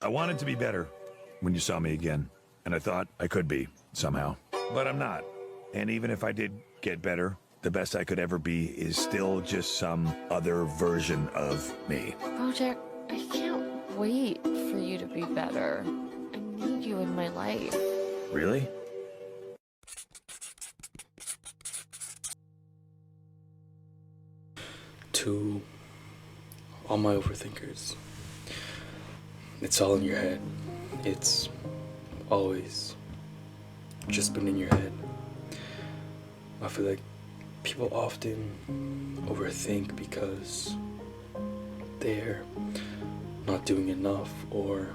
I wanted to be better when you saw me again, and I thought I could be, somehow. But I'm not. And even if I did get better, the best I could ever be is still just some other version of me. Bojack, I can't wait for you to be better. I need you in my life. Really? To all my overthinkers, it's all in your head. It's always just been in your head. I feel like people often overthink because they're not doing enough, or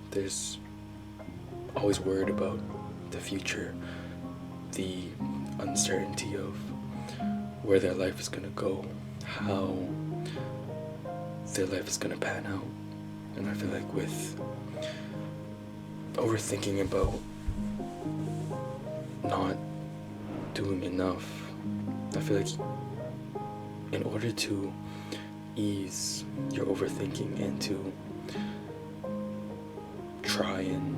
there's always worried about the future, the uncertainty of where their life is gonna go, how their life is gonna pan out. And I feel like with overthinking about not doing enough, I feel like in order to ease your overthinking and to try and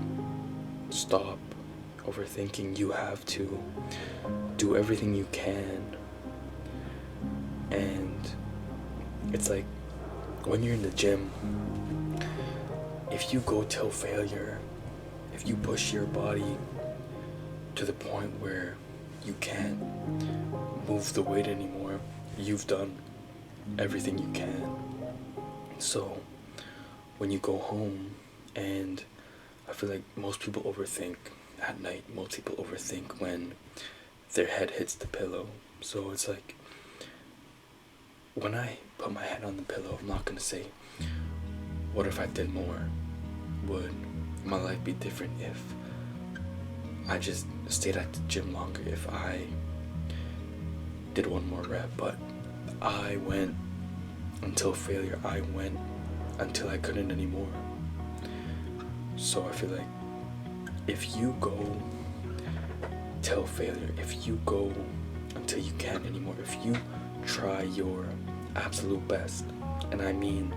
stop overthinking, you have to do everything you can. And it's like when you're in the gym, if you go till failure, if you push your body to the point where you can't move the weight anymore, you've done everything you can. So when you go home, and I feel like most people overthink at night, most people overthink when their head hits the pillow. So it's like, when I put my head on the pillow, I'm not gonna say, what if I did more? Would my life be different if I just stayed at the gym longer, if I did one more rep? But I went until failure. I went until I couldn't anymore. So I feel like if you go till failure, if you go until you can't anymore, if you try your absolute best, and I mean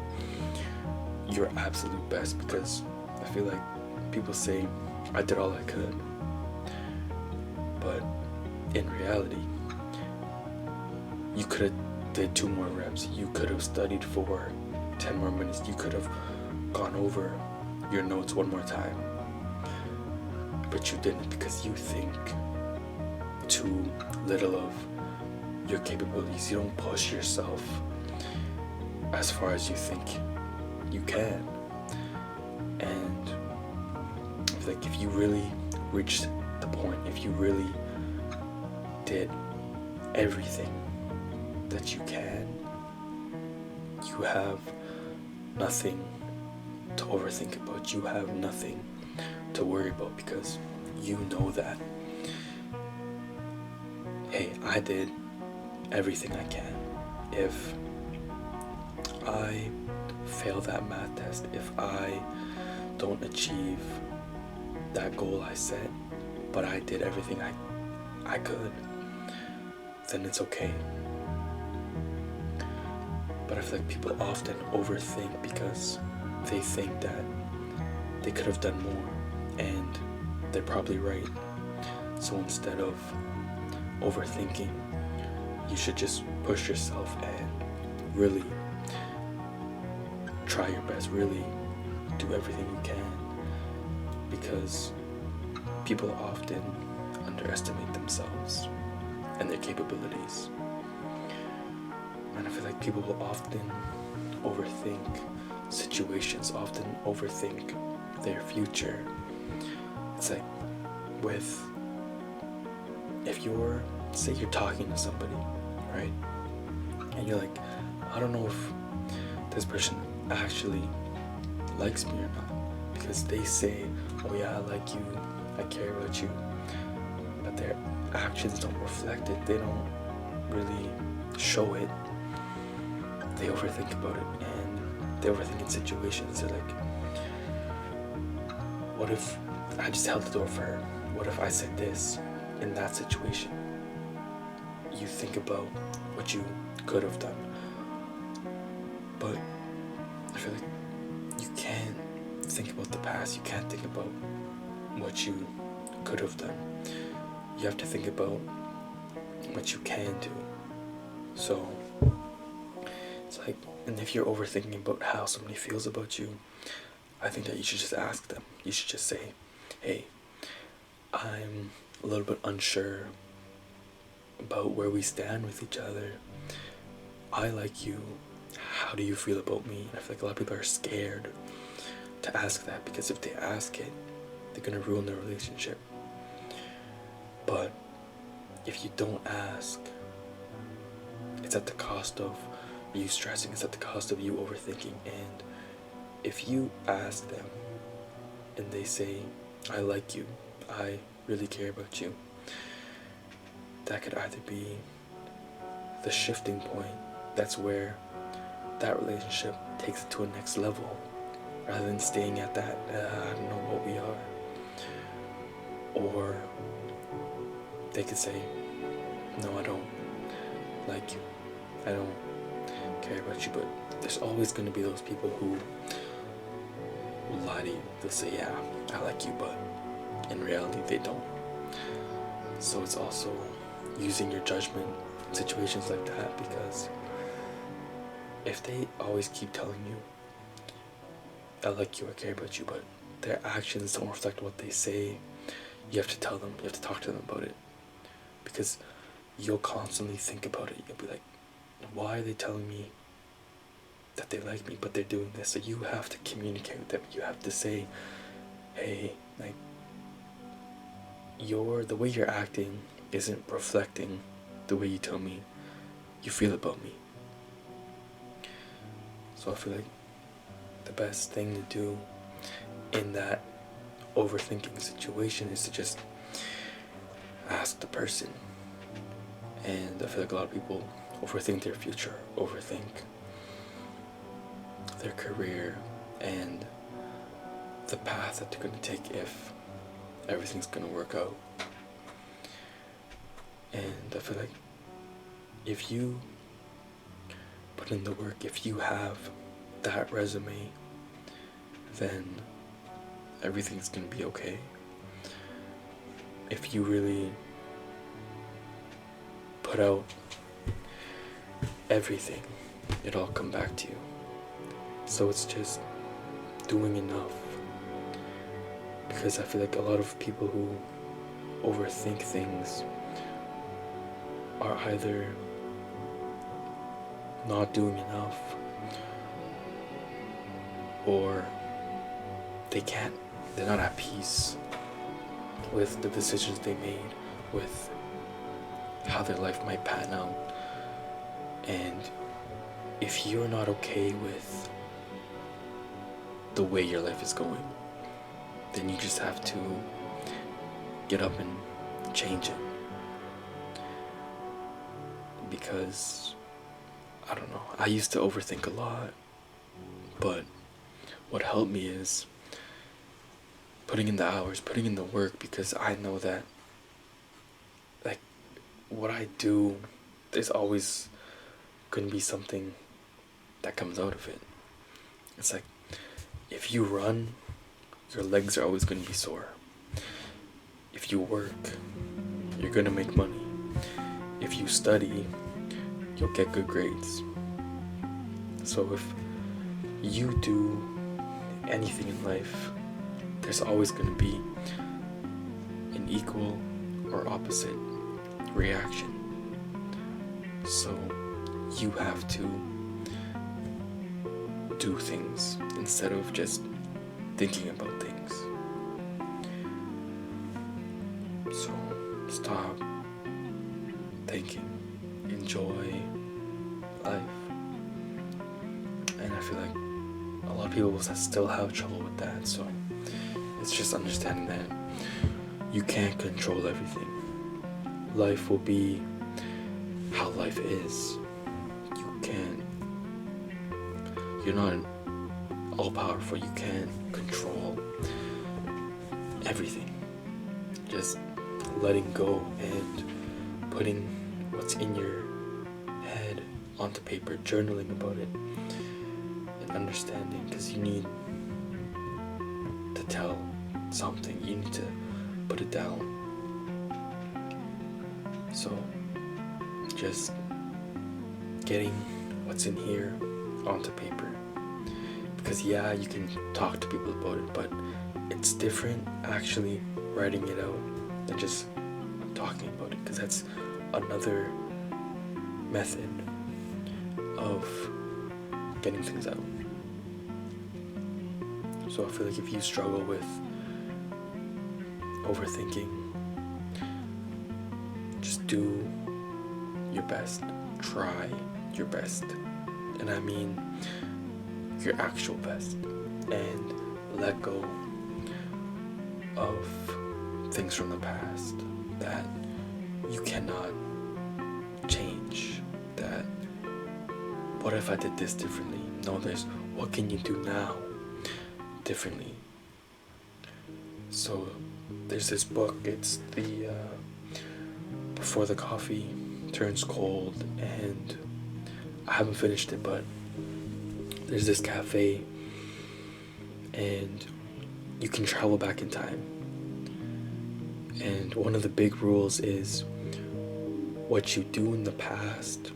your absolute best, because I feel like people say I did all I could, but in reality you could have did 2 more reps, you could have studied for 10 more minutes, you could have gone over your notes 1 more time, but you didn't because you think too little of your capabilities. You don't push yourself as far as you think you can. And I feel like if you really reached the point, if you really did everything that you can, you have nothing to overthink about. You have nothing to worry about, because you know that, hey, I did everything I can. If I fail that math test, if I don't achieve that goal I set, but I did everything I could, then it's okay. But I feel like people often overthink because they think that they could have done more, and they're probably right. So instead of overthinking, you should just push yourself and really try your best, really do everything you can, because people often underestimate themselves and their capabilities. And I feel like people will often overthink situations, often overthink their future. It's like if say you're talking to somebody, right? And you're like, I don't know if this person actually likes me or not, because they say, oh yeah, I like you, I care about you, but their actions don't reflect it. They don't really show it. They overthink about it, and they overthink in situations. They're like, what if I just held the door for her? What if I said this in that situation? You think about what you could have done, but I feel like you can't think about the past. You can't think about what you could have done. You have to think about what you can do. So it's like, and if you're overthinking about how somebody feels about you, I think that you should just ask them. You should just say, hey, I'm a little bit unsure about where we stand with each other. I like you. How do you feel about me? And I feel like a lot of people are scared to ask that, because if they ask it, they're gonna ruin their relationship. But if you don't ask, it's at the cost of you stressing, it's at the cost of you overthinking. And if you ask them and they say, I like you, I really care about you, that could either be the shifting point. That's where that relationship takes it to a next level, rather than staying at that, I don't know what we are. Or they could say, no, I don't like you, I don't care about you. But there's always going to be those people who will lie to you. They'll say, yeah, I like you, but in reality they don't. So it's also using your judgment in situations like that, because if they always keep telling you, I like you, I care about you, but their actions don't reflect what they say, you have to tell them, you have to talk to them about it. Because you'll constantly think about it. You'll be like, why are they telling me that they like me, but they're doing this? So you have to communicate with them. You have to say, hey, like, the way you're acting isn't reflecting the way you tell me you feel about me. So I feel like the best thing to do in that overthinking situation is to just ask the person. And I feel like a lot of people overthink their future, overthink their career and the path that they're going to take if everything's going to work out. And I feel like if you put in the work, if you have that resume, then everything's going to be okay. If you really put out everything, it'll all come back to you. So it's just doing enough. Because I feel like a lot of people who overthink things are either not doing enough, or they're not at peace with the decisions they made, with how their life might pan out. And if you're not okay with the way your life is going, then you just have to get up and change it. Because, I don't know, I used to overthink a lot, but what helped me is putting in the hours, putting in the work, because I know that, like, what I do, there's always going to be something that comes out of it. It's like, if you run, your legs are always going to be sore. If you work, you're going to make money. If you study, you'll get good grades. So if you do anything in life, there's always going to be an equal or opposite reaction. So you have to do things instead of just thinking about things. So stop thinking, enjoy life. And I feel like a lot of people will still have trouble with that. So it's just understanding that you can't control everything. Life will be how life is. You're not all powerful. You can't control everything. Just letting go and putting what's in your head onto paper, journaling about it, and understanding, because you need tell something, you need to put it down. So just getting what's in here onto paper, because yeah, you can talk to people about it, but it's different actually writing it out than just talking about it, because that's another method of getting things out. So I feel like if you struggle with overthinking, just do your best, try your best, and I mean your actual best, and let go of things from the past that you cannot change. That what if I did this differently? No, there's what can you do now differently. So there's this book, it's the Before the Coffee Turns Cold, and I haven't finished it, but there's this cafe and you can travel back in time, and one of the big rules is what you do in the past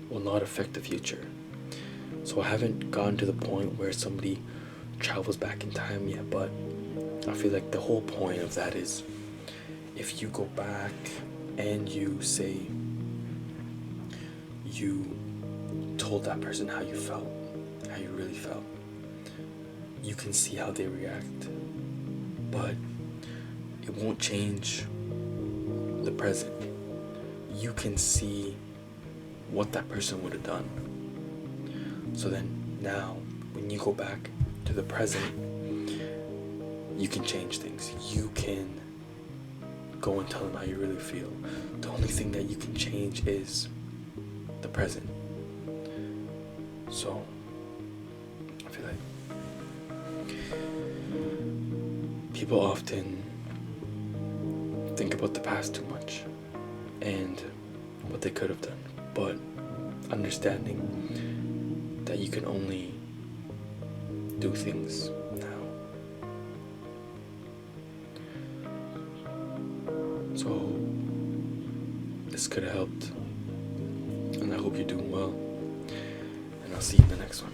will not affect the future. So I haven't gotten to the point where somebody travels back in time yet, but I feel like the whole point of that is if you go back and you say you told that person how you felt, how you really felt, you can see how they react, but it won't change the present. You can see what that person would have done. So then now when you go back to the present, you can change things. You can go and tell them how you really feel. The only thing that you can change is the present. So I feel like people often think about the past too much and what they could have done, but understanding that you can only do things now. So this could have helped, and I hope you're doing well, and I'll see you in the next one.